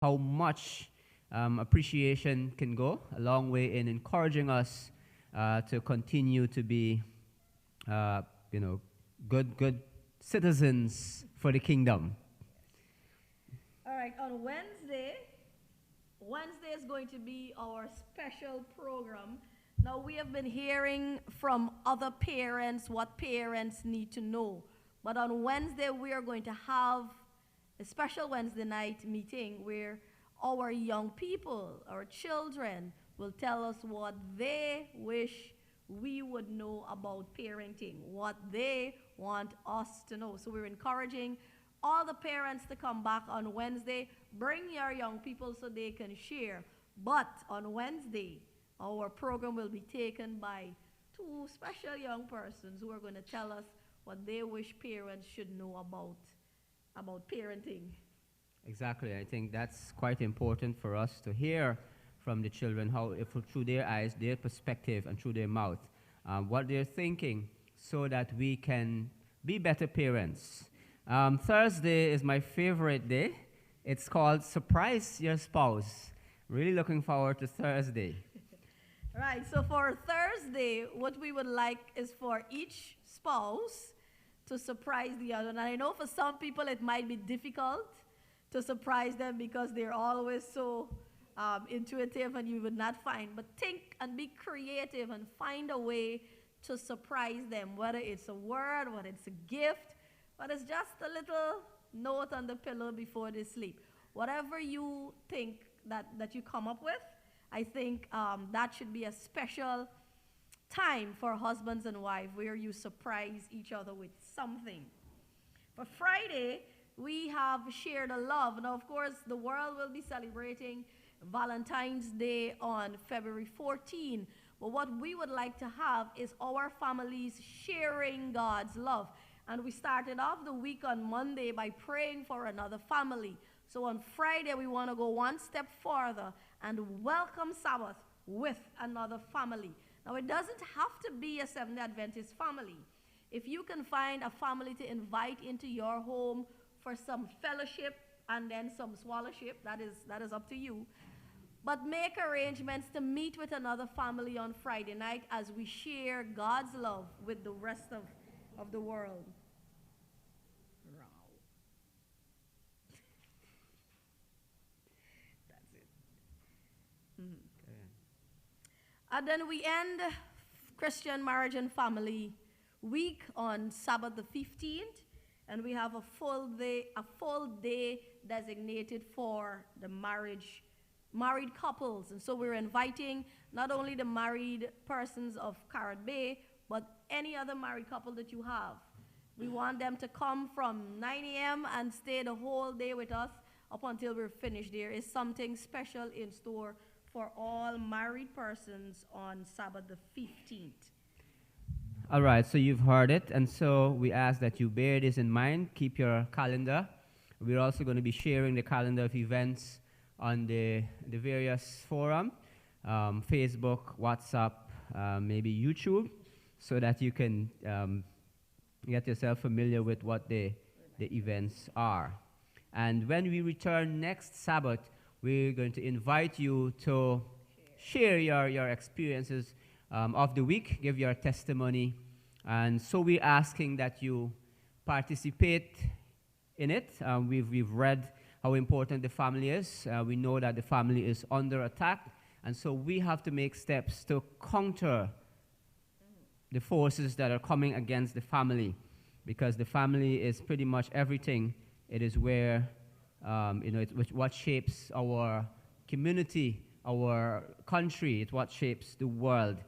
how much appreciation can go a long way in encouraging us to continue to be, uh, you know, good citizens for the kingdom. All right, on Wednesday is going to be our special program. Now, we have been hearing from other parents what parents need to know. But on Wednesday, we are going to have a special Wednesday night meeting where our young people, our children, will tell us what they wish we would know about parenting, what they want us to know. So we're encouraging all the parents to come back on Wednesday. Bring your young people so they can share. But on Wednesday, our program will be taken by two special young persons who are going to tell us what they wish parents should know about parenting. Exactly. I think that's quite important for us to hear from the children how, if, through their eyes, their perspective, and through their mouth, what they're thinking, so that we can be better parents. Thursday is my favorite day. It's called Surprise Your Spouse. Really looking forward to Thursday. Right, so for Thursday, what we would like is for each spouse to surprise the other. And I know for some people it might be difficult to surprise them because they're always so intuitive and you would not find. But think and be creative and find a way to surprise them, whether it's a word, whether it's a gift, whether it's just a little note on the pillow before they sleep. Whatever you think that you come up with, I think that should be a special time for husbands and wives where you surprise each other with something. For Friday, we have shared a love. Now, of course, the world will be celebrating Valentine's Day on February 14. But what we would like to have is our families sharing God's love. And we started off the week on Monday by praying for another family. So on Friday, we want to go one step further and welcome Sabbath with another family. Now, it doesn't have to be a Seventh-day Adventist family. If you can find a family to invite into your home for some fellowship and then some swallowship, that is up to you. But make arrangements to meet with another family on Friday night as we share God's love with the rest of the world. That's it. Mhm. And then we end Christian Marriage and Family Week on Sabbath the 15th, and we have a full day designated for the married couples. And so we're inviting not only the married persons of Carrot Bay, but any other married couple that you have. We want them to come from 9 a.m. and stay the whole day with us up until we're finished. There is something special in store for all married persons on Sabbath the 15th. All right, so you've heard it, and so we ask that you bear this in mind. Keep your calendar. We're also going to be sharing the calendar of events on the various forum, Facebook, WhatsApp, maybe YouTube, so that you can get yourself familiar with what the events are. And when we return next Sabbath, we're going to invite you to share your experiences of the week, give your testimony. And so we're asking that you participate in it. We've read how important the family is. We know that the family is under attack. And so we have to make steps to counter the forces that are coming against the family, because the family is pretty much everything. It is where, it's what shapes our community, our country. It's what shapes the world.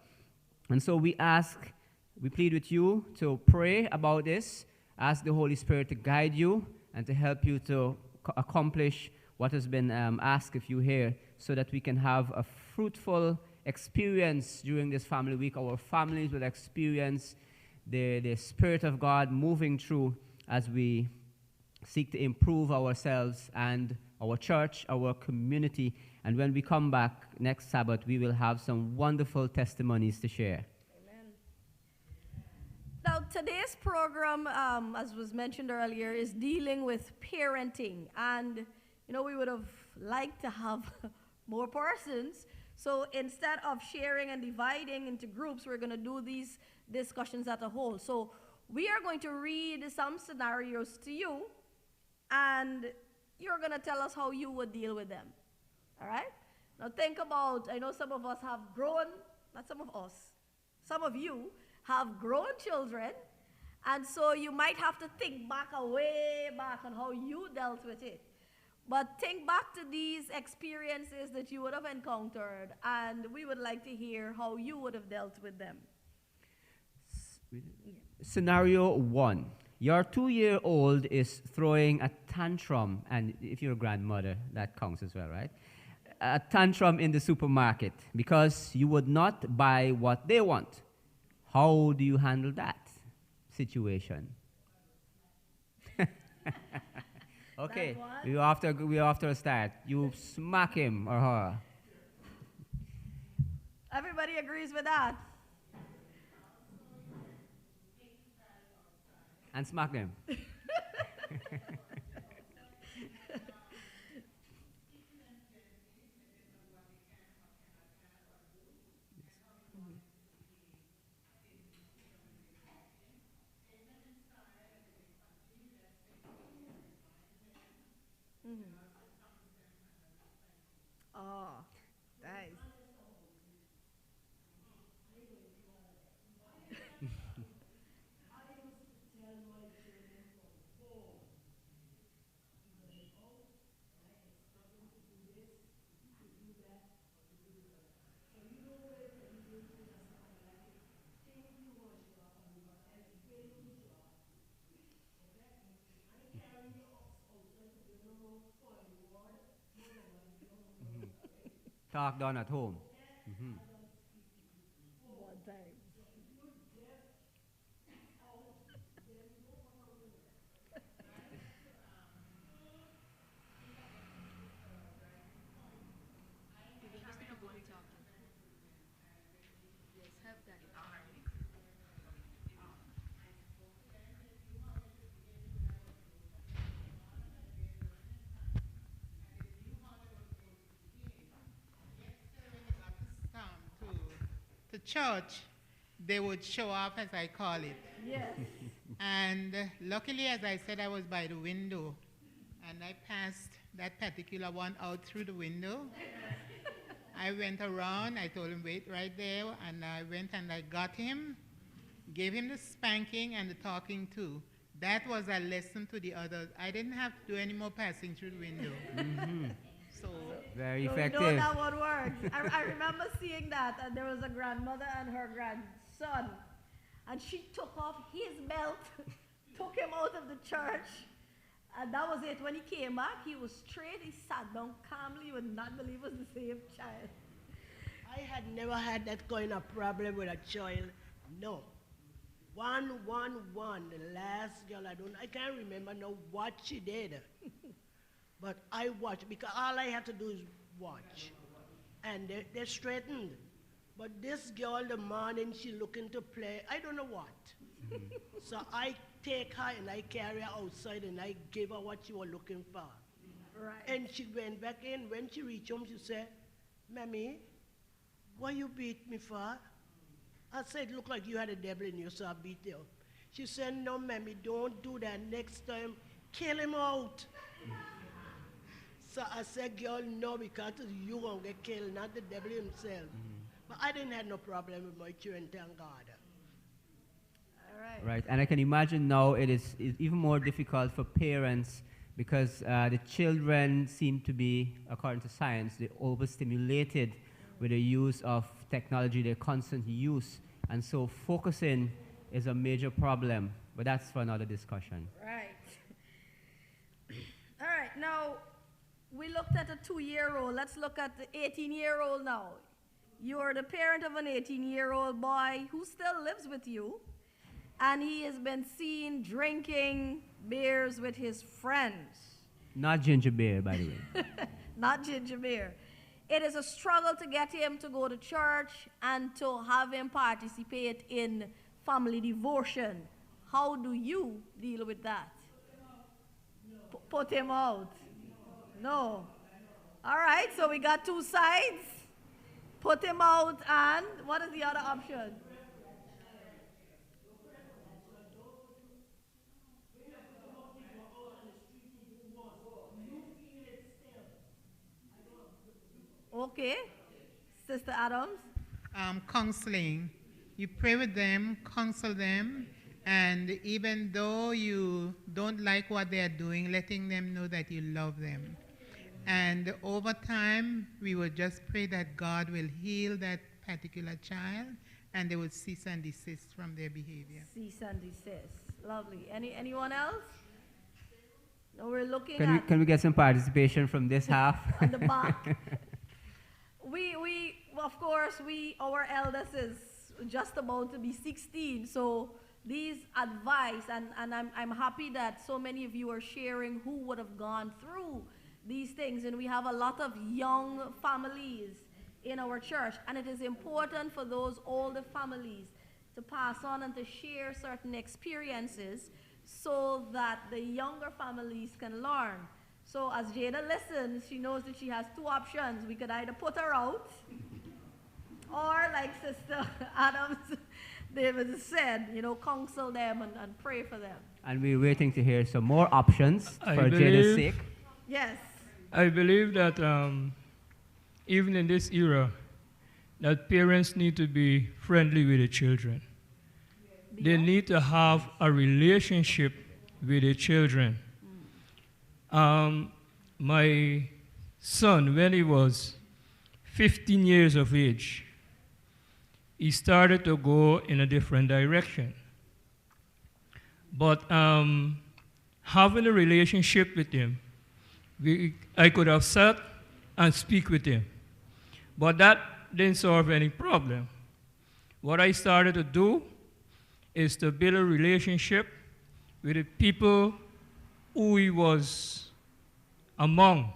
And so we plead with you to pray about this, ask the Holy Spirit to guide you and to help you to accomplish what has been asked of you here, so that we can have a fruitful experience during this family week. Our families will experience the Spirit of God moving through as we seek to improve ourselves and our church, our community. And when we come back next Sabbath, we will have some wonderful testimonies to share. Amen. Now, today's program, as was mentioned earlier, is dealing with parenting. And, we would have like to have more persons. So instead of sharing and dividing into groups, we're going to do these discussions as a whole. So we are going to read some scenarios to you, and you're going to tell us how you would deal with them. All right? Now think about, I know some of us have grown, not some of us, some of you have grown children, and so you might have to think back, way back on how you dealt with it. But think back to these experiences that you would have encountered, and we would like to hear how you would have dealt with them. Scenario 1. Your 2-year-old is throwing a tantrum, and if you're a grandmother, that counts as well, right? A tantrum in the supermarket because you would not buy what they want. How do you handle that situation? Okay, we after a start. You smack him or her. Everybody agrees with that. And smack them. Oh, nice. Talk done at home. One time. To church, they would show up, as I call it. Yes. And luckily, as I said, I was by the window, and I passed that particular one out through the window. I went around, I told him, wait right there, and I went and I got him, gave him the spanking and the talking too. That was a lesson to the others. I didn't have to do any more passing through the window. So Very So effective. we know that one works. I remember seeing that, and there was a grandmother and her grandson, and she took off his belt, took him out of the church, and that was it. When he came back, he was straight. He sat down calmly. You would not believe it was the same child. I had never had that kind of problem with a child. No. One. The last girl, I can't remember now what she did. But I watched, because all I had to do is watch. And they straightened. But this girl, the morning she looking to play, I don't know what. So I take her and I carry her outside and I give her what she was looking for. Right. And she went back in. When she reached home, she said, Mammy, what you beat me for? I said, look like you had a devil in you, so I beat you. She said, no, Mammy, don't do that. Next time, kill him out. So I said, girl, no, because you won't get killed, not the devil himself. But I didn't have no problem with my children, thank God. All right. Right, and I can imagine now it's even more difficult for parents because the children seem to be, according to science, they're overstimulated with the use of technology, their constant use, and so focusing is a major problem, but that's for another discussion. Right. All right. Now, we looked at a 2-year-old. Let's look at the 18-year-old now. You're the parent of an 18-year-old boy who still lives with you, and he has been seen drinking beers with his friends. Not ginger beer, by the way. Not ginger beer. It is a struggle to get him to go to church and to have him participate in family devotion. How do you deal with that? Put him out. No. so we got two sides. Put him out, and what is the other option? Okay. Sister Adams? Counseling. You pray with them, counsel them, and even though you don't like what they are doing, letting them know that you love them. And over time, we will just pray that God will heal that particular child and they will cease and desist from their behavior. Cease and desist. Lovely. Anyone else? No, we're looking Can we get some participation from this half? on the back. Of course, our eldest is just about to be 16, so these advice, and I'm happy that so many of you are sharing who would have gone through these things, and we have a lot of young families in our church, and it is important for those older families to pass on and to share certain experiences so that the younger families can learn. So as Jada listens, she knows that she has two options. We could either put her out, or like Sister Adams David said, counsel them and pray for them. And we're waiting to hear some more options I for Jada's sake. Yes. I believe that even in this era, that parents need to be friendly with the children. They need to have a relationship with the children. My son, when he was 15 years of age, he started to go in a different direction. But having a relationship with him, I could have sat and speak with him. But that didn't solve any problem. What I started to do is to build a relationship with the people who he was among.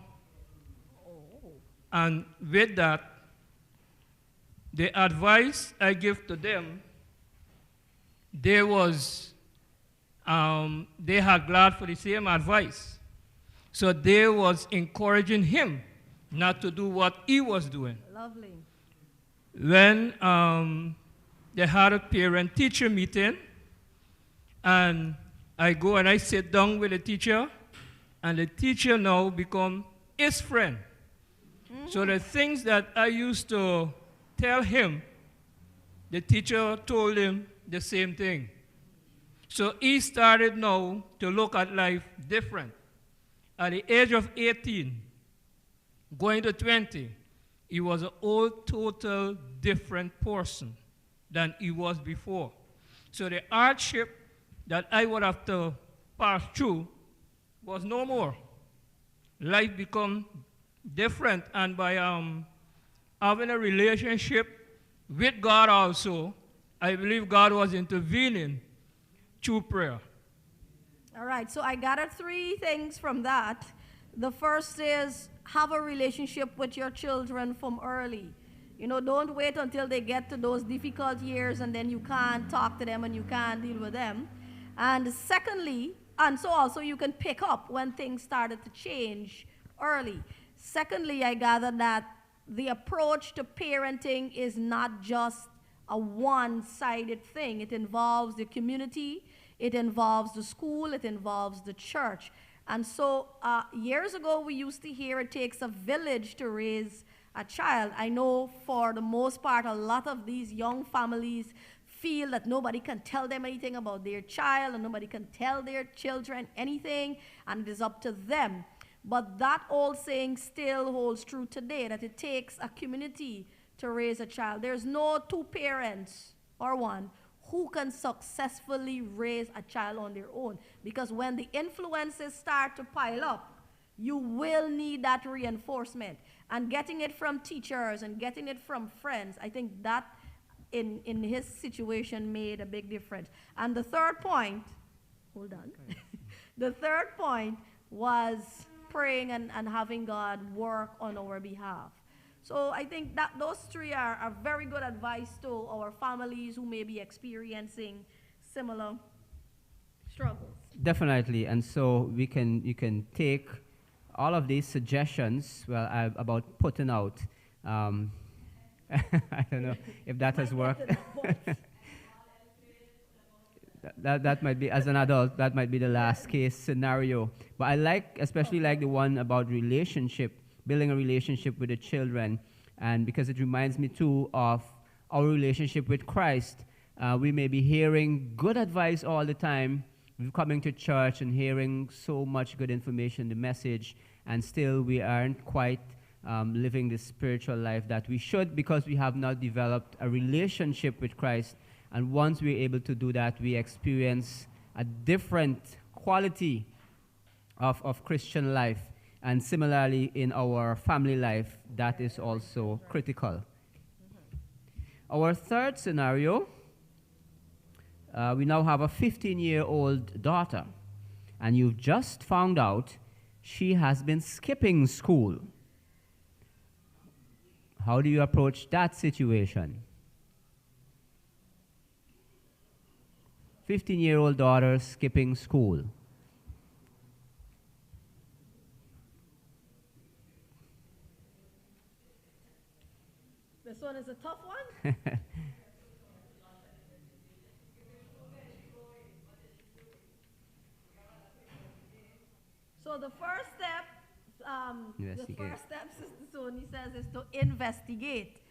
And with that, the advice I give to them, they had glad for the same advice. So they was encouraging him not to do what he was doing. Lovely. When they had a parent-teacher meeting, and I go and I sit down with the teacher, and the teacher now become his friend. Mm-hmm. So the things that I used to tell him, the teacher told him the same thing. So he started now to look at life different. At the age of 18, going to 20, he was a whole total different person than he was before. So the hardship that I would have to pass through was no more. Life become different, and by having a relationship with God also, I believe God was intervening through prayer. All right, so I gathered three things from that. The first is have a relationship with your children from early. Don't wait until they get to those difficult years and then you can't talk to them and you can't deal with them. And secondly, and so also you can pick up when things started to change early. Secondly, I gathered that the approach to parenting is not just a one-sided thing. It involves the community, it involves the school, it involves the church. And so years ago, we used to hear it takes a village to raise a child. I know for the most part, a lot of these young families feel that nobody can tell them anything about their child and nobody can tell their children anything, and it is up to them. But that old saying still holds true today, that it takes a community to raise a child. There's no two parents or one who can successfully raise a child on their own. Because when the influences start to pile up, you will need that reinforcement. And getting it from teachers and getting it from friends, I think that in his situation made a big difference. And the third point, hold on. The third point was praying and having God work on our behalf. So I think that those three are very good advice to our families who may be experiencing similar struggles. Definitely, and so you can take all of these suggestions, well, about putting out, I don't know if that has worked. That might be, as an adult, that might be the last case scenario. But I like, especially like the one about relationship, building a relationship with the children, and because it reminds me too of our relationship with Christ. We may be hearing good advice all the time, coming to church and hearing so much good information, the message, and still we aren't quite living the spiritual life that we should, because we have not developed a relationship with Christ. And once we're able to do that, we experience a different quality of Christian life. And similarly, in our family life, that is also critical. Our third scenario, we now have a 15-year-old daughter, and you've just found out she has been skipping school. How do you approach that situation? 15-year-old daughter skipping school. This one is a tough one. So the first step, Sister Sony says, is to investigate.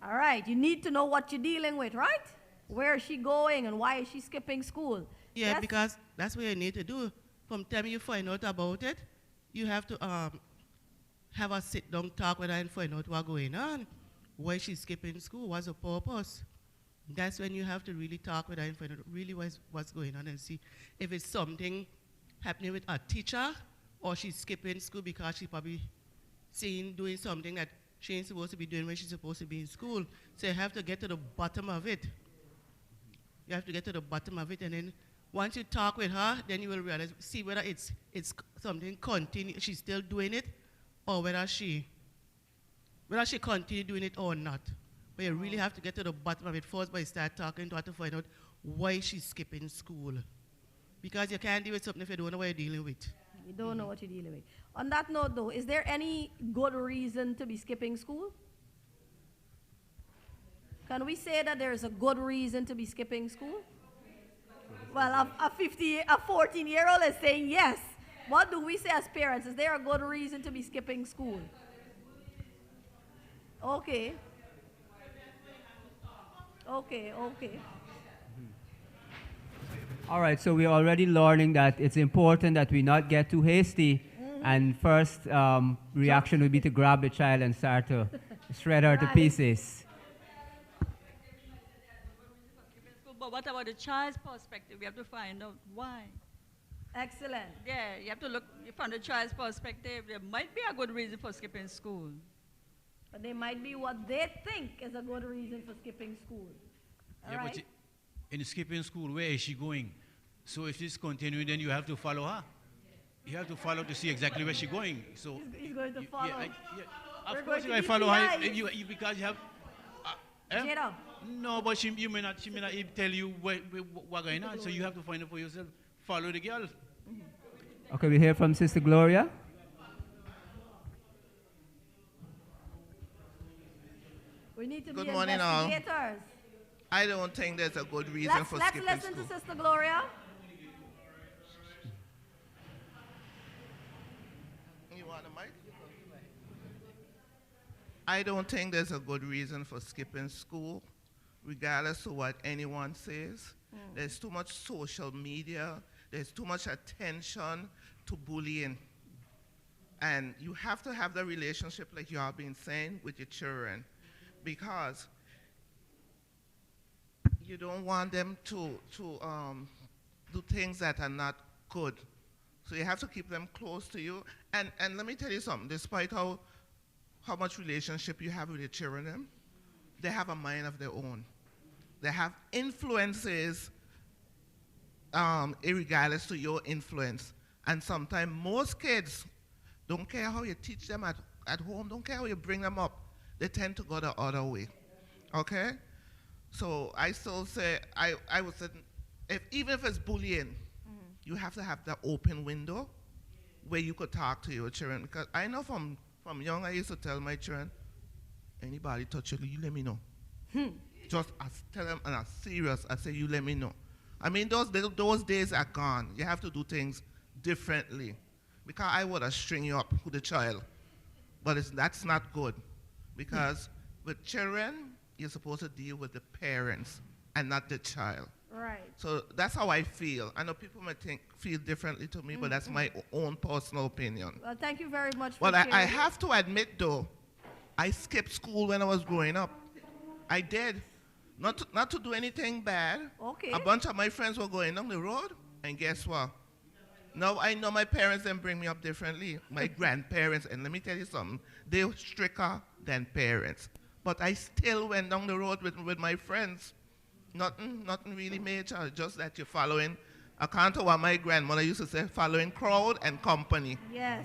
All right, you need to know what you're dealing with, right? Where is she going and why is she skipping school? Yeah, Yes? because that's what you need to do. From the time you find out about it, you have to have a sit-down talk with her and find out what's going on. Why she's skipping school, what's the purpose? That's when you have to really talk with her and find out really what's going on and see if it's something happening with a teacher or she's skipping school because she's probably doing something that she ain't supposed to be doing when she's supposed to be in school. So you have to get to the bottom of it. You have to get to the bottom of it, and then once you talk with her, then you will realize, see whether it's something she's still doing it, or whether she continue doing it or not. But you really have to get to the bottom of it first by start talking to her to find out why she's skipping school. Because you can't deal with something if you don't know what you're dealing with. You don't know what you're dealing with. On that note, though, is there any good reason to be skipping school? Can we say that there is a good reason to be skipping school? Well, a 14-year-old is saying yes. What do we say as parents? Is there a good reason to be skipping school? Okay. Okay. All right, so we're already learning that it's important that we not get too hasty. And first reaction would be to grab the child and start to shred her to Right. pieces. But what about the child's perspective? We have to find out why. Excellent. Yeah, you have to look from the child's perspective. There might be a good reason for skipping school. But they might be what they think is a good reason for skipping school. All Yeah, right? but in skipping school, where is she going? So if she's continuing, then you have to follow her. You have to follow to see exactly where she's going. So He's going to follow. Yeah, We're of going course, to you I be follow her behind. because you have. Jada. No, but she may not tell you what's going on. So you have to find it for yourself. Follow the girl. Okay, we hear from Sister Gloria. We need to Good be morning, all. investigators. I don't think there's a good reason for Let's skipping listen school. to Sister Gloria. You want a mic? I don't think there's a good reason for skipping school, regardless of what anyone says. There's too much social media. There's too much attention to bullying. And you have to have the relationship, like you have been saying, with your children, because you don't want them to do things that are not good. So you have to keep them close to you. And let me tell you something, despite how much relationship you have with your children, they have a mind of their own. They have influences irregardless to your influence. And sometimes most kids don't care how you teach them at home, don't care how you bring them up. They tend to go the other way, okay? So I still say, I would say, even if it's bullying, you have to have that open window where you could talk to your children. Because I know from young, I used to tell my children, anybody touch you let me know. Just tell them, and I'm serious, I say, you let me know. I mean, those days are gone. You have to do things differently. Because I would have string you up with the child. But that's not good. Because with children, you're supposed to deal with the parents and not the child. Right. So that's how I feel. I know people might feel differently to me, but that's my own personal opinion. Well, thank you very much for Well, sharing. I have to admit, though, I skipped school when I was growing up. I did. Not to do anything bad. Okay. A bunch of my friends were going down the road, and guess what? Now I know my parents didn't bring me up differently. My grandparents, and let me tell you something, they were stricter than parents. But I still went down the road with my friends. Nothing really major, just that you're following, according to what my grandmother used to say, following crowd and company. Yes.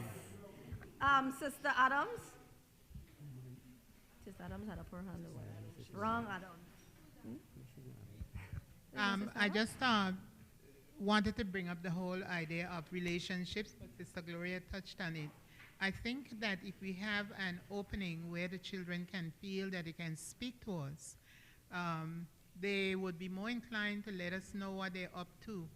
Sister Adams? Sister Adams had up her hand. Wrong, Adams. I just wanted to bring up the whole idea of relationships, but Sister Gloria touched on it. I think that if we have an opening where the children can feel that they can speak to us, they would be more inclined to let us know what they're up to.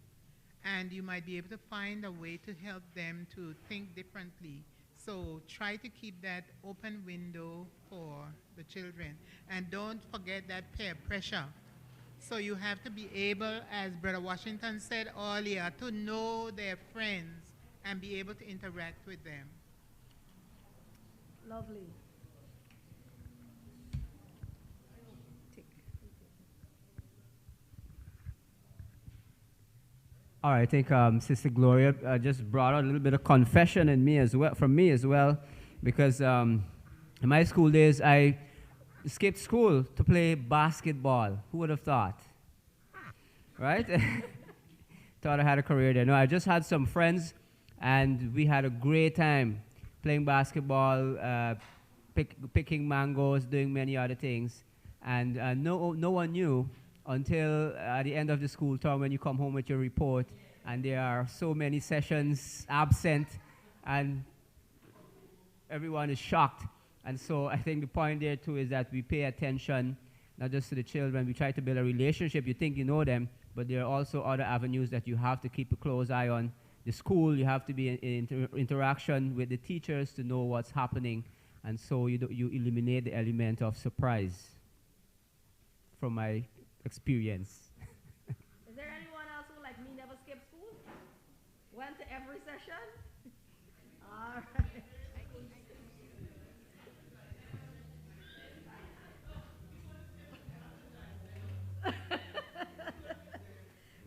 And you might be able to find a way to help them to think differently. So try to keep that open window for the children. And don't forget that peer pressure. So you have to be able, as Brother Washington said earlier, to know their friends and be able to interact with them. Lovely. All right, I think Sister Gloria just brought out a little bit of confession in me as well, from me as well, because in my school days, I skipped school to play basketball. Who would have thought? Right? Thought I had a career there. No, I just had some friends, and we had a great time playing basketball, picking mangoes, doing many other things. And no one knew until at the end of the school term when you come home with your report and there are so many sessions absent and everyone is shocked. And so I think the point there too is that we pay attention not just to the children. We try to build a relationship. You think you know them, but there are also other avenues that you have to keep a close eye on. The school, you have to be in interaction with the teachers to know what's happening. And so you eliminate the element of surprise from my experience. Is there anyone else who, like me, never skipped school? Went to every session? All right.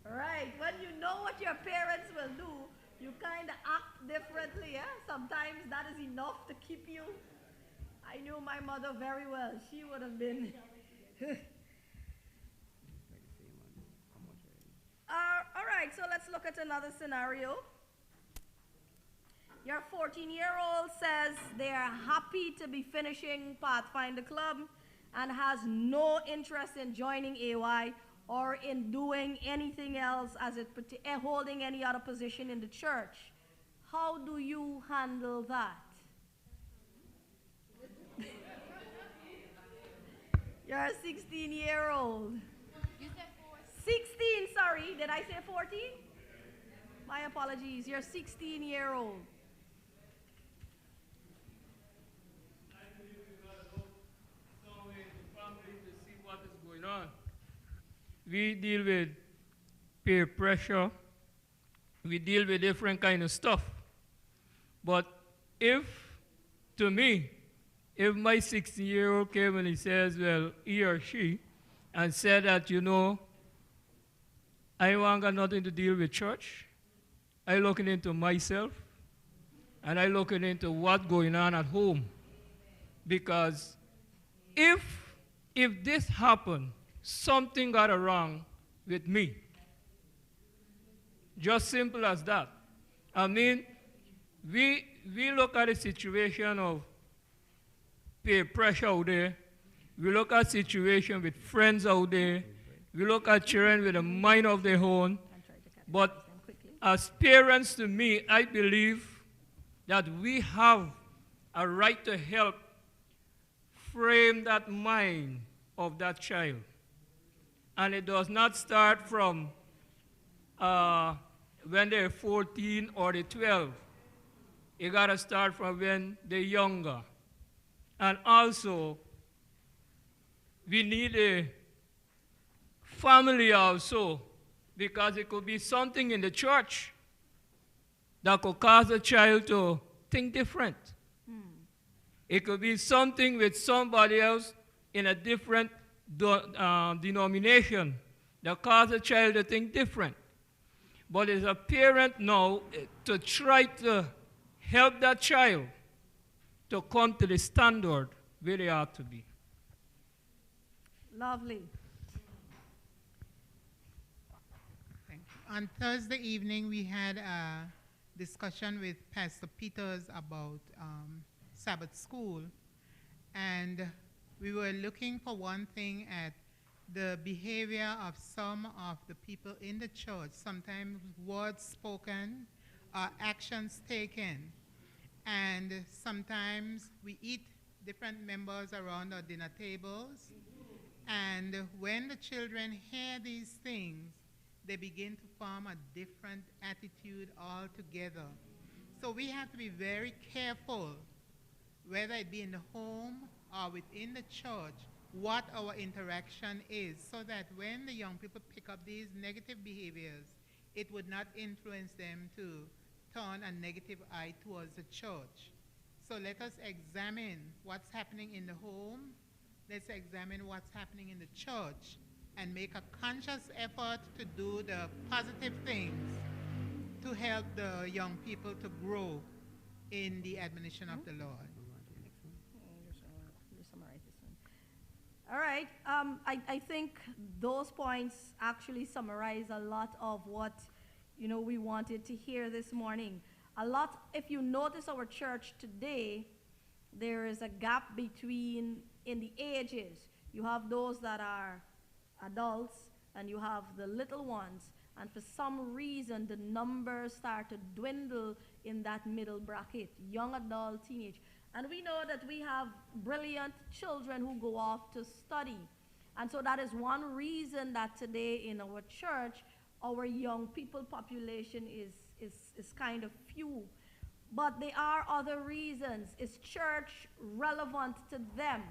Right. When you know what your parents will do, you kind of act differently. Yeah? Sometimes that is enough to keep you. I knew my mother very well. She would have been. All right, so let's look at another scenario. Your 14-year-old says they are happy to be finishing Pathfinder Club and has no interest in joining AY or in doing anything else as holding any other position in the church. How do you handle that? You're a 16-year-old. You said 16, sorry. Did I say 14? My apologies. You're 16-year-old. I believe we got to look somewhere in the family to see what is going on. We deal with peer pressure. We deal with different kind of stuff. But if my 16-year-old came and he says, well, he or she, and said that, I want got nothing to deal with church. I looking into myself, and I looking into what's going on at home. Because if this happened, something got wrong with me. Just simple as that. I mean, we look at a situation of peer pressure out there. We look at situation with friends out there. We look at children with a mind of their own. But as parents, to me, I believe that we have a right to help frame that mind of that child. And it does not start from when they're 14 or they're 12. You got to start from when they're younger. And also, we need a family also, because it could be something in the church that could cause a child to think different. It could be something with somebody else in a different denomination that cause a child to think different. But as a parent now, to try to help that child to come to the standard where they ought to be. Lovely. Thank you. On Thursday evening, we had a discussion with Pastor Peters about Sabbath school, and we were looking for one thing at the behavior of some of the people in the church, sometimes words spoken or actions taken. And sometimes we eat different members around our dinner tables, and when the children hear these things, they begin to form a different attitude altogether. So we have to be very careful, whether it be in the home or within the church, what our interaction is, so that when the young people pick up these negative behaviors, it would not influence them to turn a negative eye towards the church. So let us examine what's happening in the home, let's examine what's happening in the church, and make a conscious effort to do the positive things to help the young people to grow in the admonition of the Lord. All right. I think those points actually summarize a lot of what we wanted to hear this morning. If you notice our church today, there is a gap between in the ages. You have those that are adults and you have the little ones. And for some reason, the numbers start to dwindle in that middle bracket, young adult, teenage. And we know that we have brilliant children who go off to study. And so that is one reason that today in our church, our young people population is kind of few. But there are other reasons. Is church relevant to them?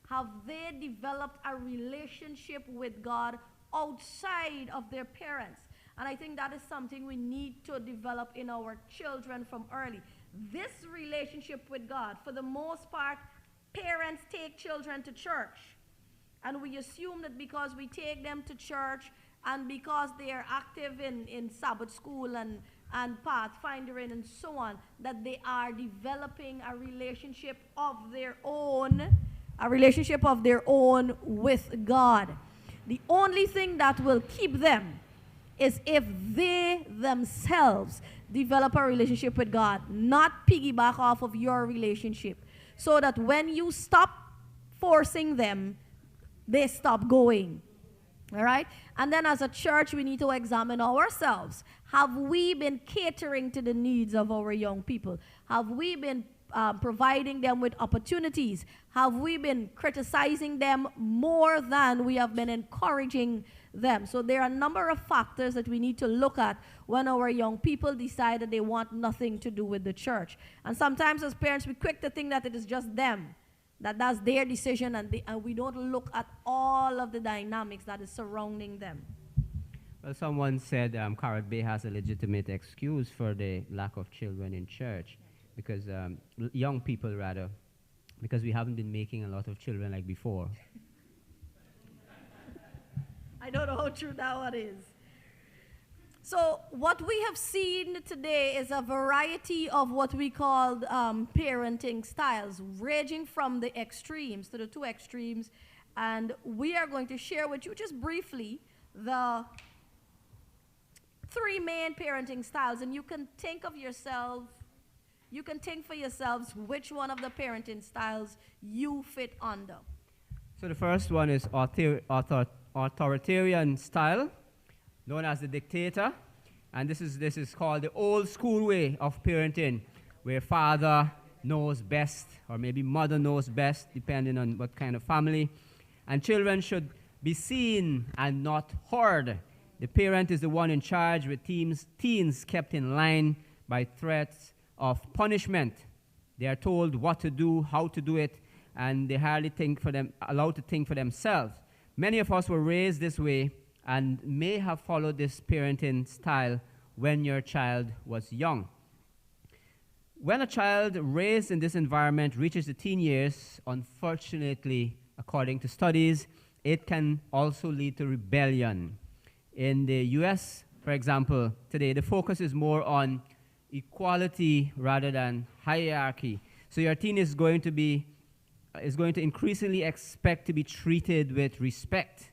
Have they developed a relationship with God outside of their parents? And I think that is something we need to develop in our children from early. This relationship with God, for the most part, parents take children to church. And we assume that because we take them to church and because they are active in Sabbath school and pathfinding and so on, that they are developing a relationship of their own with God. The only thing that will keep them is if they themselves develop a relationship with God, not piggyback off of your relationship, so that when you stop forcing them, they stop going. All right? And then as a church, we need to examine ourselves. Have we been catering to the needs of our young people? Have we been providing them with opportunities? Have we been criticizing them more than we have been encouraging them? So there are a number of factors that we need to look at when our young people decide that they want nothing to do with the church. And sometimes as parents, we're quick to think that it is just them, that's their decision, and we don't look at all of the dynamics that is surrounding them. Well, someone said Carrot Bay has a legitimate excuse for the lack of children in church, because young people rather, because we haven't been making a lot of children like before. I don't know how true that one is. So what we have seen today is a variety of what we call parenting styles, ranging from the extremes to the two extremes. And we are going to share with you just briefly the three main parenting styles. And you can think for yourselves which one of the parenting styles you fit under. So the first one is authoritarian style, known as the dictator. And this is called the old school way of parenting, where father knows best, or maybe mother knows best, depending on what kind of family. And children should be seen and not heard. The parent is the one in charge, with teens kept in line by threats of punishment. They are told what to do, how to do it, and they hardly allowed to think for themselves. Many of us were raised this way and may have followed this parenting style when your child was young. When a child raised in this environment reaches the teen years, unfortunately, according to studies, it can also lead to rebellion. In the US, for example, today the focus is more on equality rather than hierarchy. So your teen is going to increasingly expect to be treated with respect.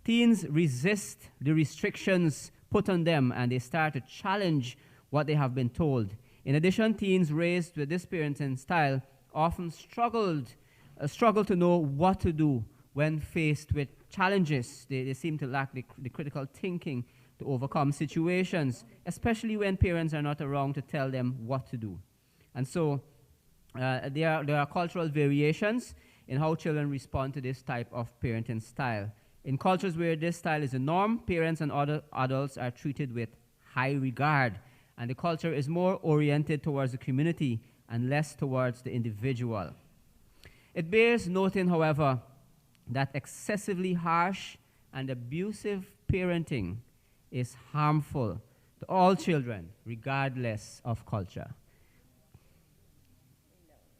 Teens resist the restrictions put on them, and they start to challenge what they have been told. In addition, teens raised with this parenting style often struggle to know what to do when faced with challenges. They seem to lack the critical thinking to overcome situations, especially when parents are not around to tell them what to do. And so there are cultural variations in how children respond to this type of parenting style. In cultures where this style is the norm, parents and other adults are treated with high regard, and the culture is more oriented towards the community and less towards the individual. It bears noting, however, that excessively harsh and abusive parenting is harmful to all children, regardless of culture.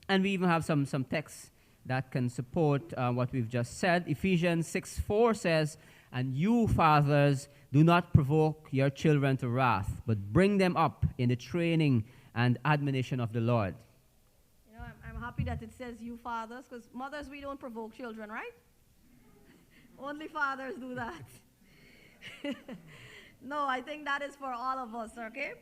And we even have some texts that can support what we've just said. Ephesians 6:4 says, "And you, fathers, do not provoke your children to wrath, but bring them up in the training and admonition of the Lord." You know, I'm happy that it says you fathers, because mothers, we don't provoke children, right? Only fathers do that. No, I think that is for all of us, okay?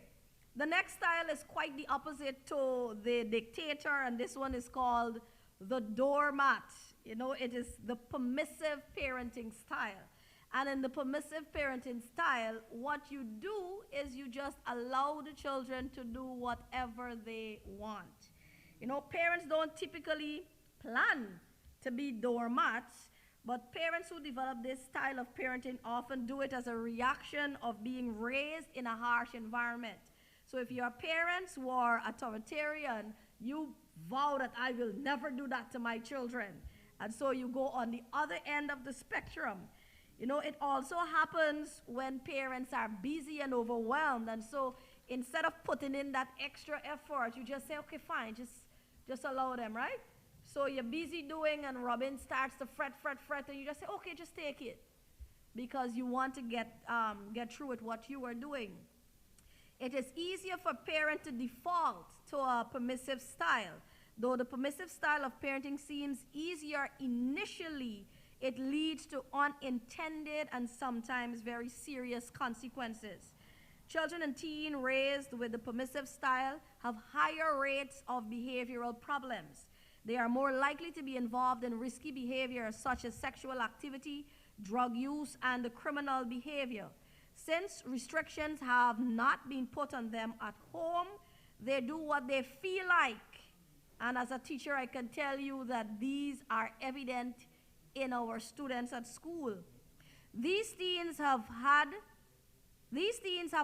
The next style is quite the opposite to the dictator, and this one is called the doormat. You know, it is the permissive parenting style. And in the permissive parenting style, what you do is you just allow the children to do whatever they want. You know, parents don't typically plan to be doormats, but parents who develop this style of parenting often do it as a reaction of being raised in a harsh environment. So if your parents were authoritarian, you vow that I will never do that to my children. And so you go on the other end of the spectrum. You know, it also happens when parents are busy and overwhelmed. And so instead of putting in that extra effort, you just say, okay, fine, just allow them, right? So you're busy doing, and Robin starts to fret, and you just say, okay, just take it, because you want to get through with what you are doing. It is easier for parents to default to a permissive style. Though the permissive style of parenting seems easier initially, it leads to unintended and sometimes very serious consequences. Children and teens raised with the permissive style have higher rates of behavioral problems. They are more likely to be involved in risky behavior such as sexual activity, drug use, and criminal behavior. Since restrictions have not been put on them at home, they do what they feel like. And as a teacher, I can tell you that these are evident in our students at school. These teens have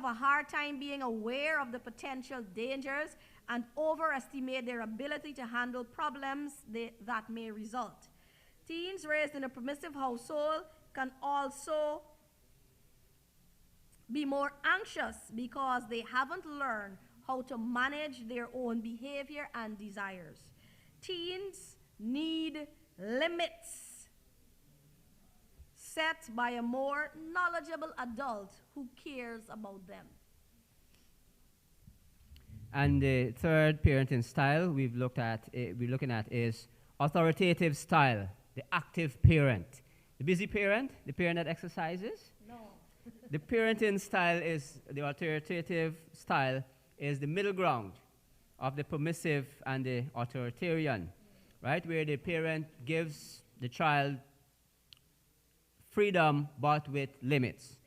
a hard time being aware of the potential dangers and overestimate their ability to handle problems that may result. Teens raised in a permissive household can also be more anxious because they haven't learned how to manage their own behavior and desires. Teens need limits set by a more knowledgeable adult who cares about them. And the third parenting style we're looking at is authoritative style, the active parent. The busy parent, the parent that exercises. No. The parenting style the authoritative style is the middle ground of the permissive and the authoritarian, right? Where the parent gives the child freedom but with limits.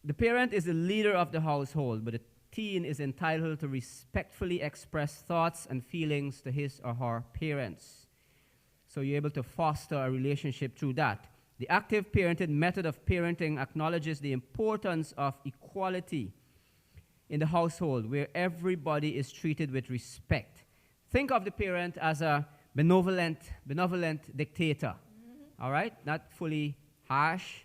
The parent is the leader of the household, but the teen is entitled to respectfully express thoughts and feelings to his or her parents. So you're able to foster a relationship through that. The active parenting method of parenting acknowledges the importance of equality in the household where everybody is treated with respect. Think of the parent as a benevolent dictator, all right? Not fully harsh.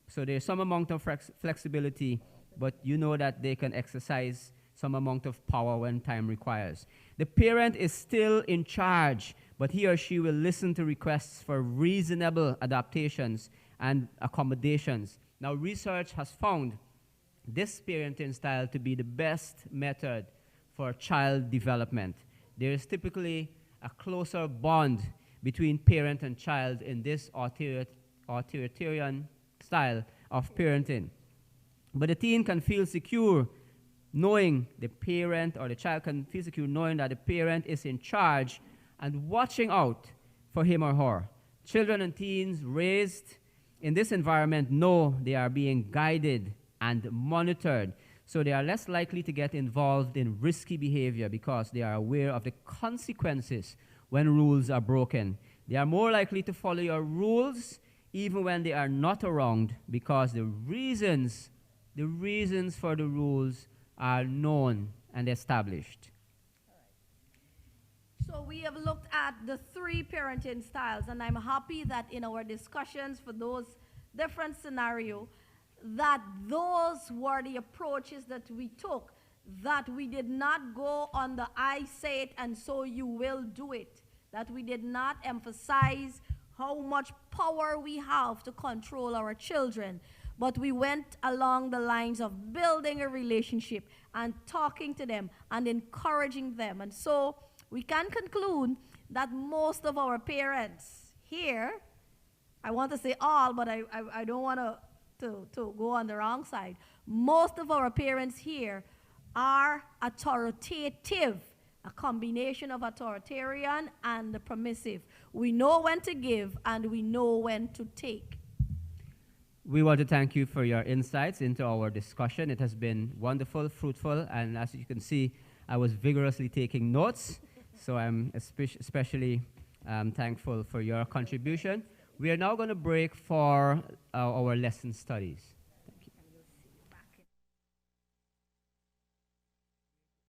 So there's some amount of flexibility, but you know that they can exercise some amount of power when time requires. The parent is still in charge, but he or she will listen to requests for reasonable adaptations and accommodations. Now, research has found this parenting style to be the best method for child development. There is typically a closer bond between parent and child in this authoritarian style of parenting. But the teen can feel secure knowing the parent, or the child can feel secure knowing that the parent is in charge and watching out for him or her. Children and teens raised in this environment know they are being guided and monitored, so they are less likely to get involved in risky behavior because they are aware of the consequences when rules are broken. They are more likely to follow your rules even when they are not around because the reasons for the rules are known and established. So we have looked at the 3 parenting styles, and I'm happy that in our discussions for those different scenarios, that those were the approaches that we took, that we did not go on the I say it and so you will do it, that we did not emphasize how much power we have to control our children, but we went along the lines of building a relationship and talking to them and encouraging them. And so we can conclude that most of our parents here, I want to say all, but I don't want to go on the wrong side. Most of our parents here are authoritative, a combination of authoritarian and permissive. We know when to give and we know when to take. We want to thank you for your insights into our discussion. It has been wonderful, fruitful, and as you can see, I was vigorously taking notes, so I'm especially thankful for your contribution. We are now going to break for our lesson studies.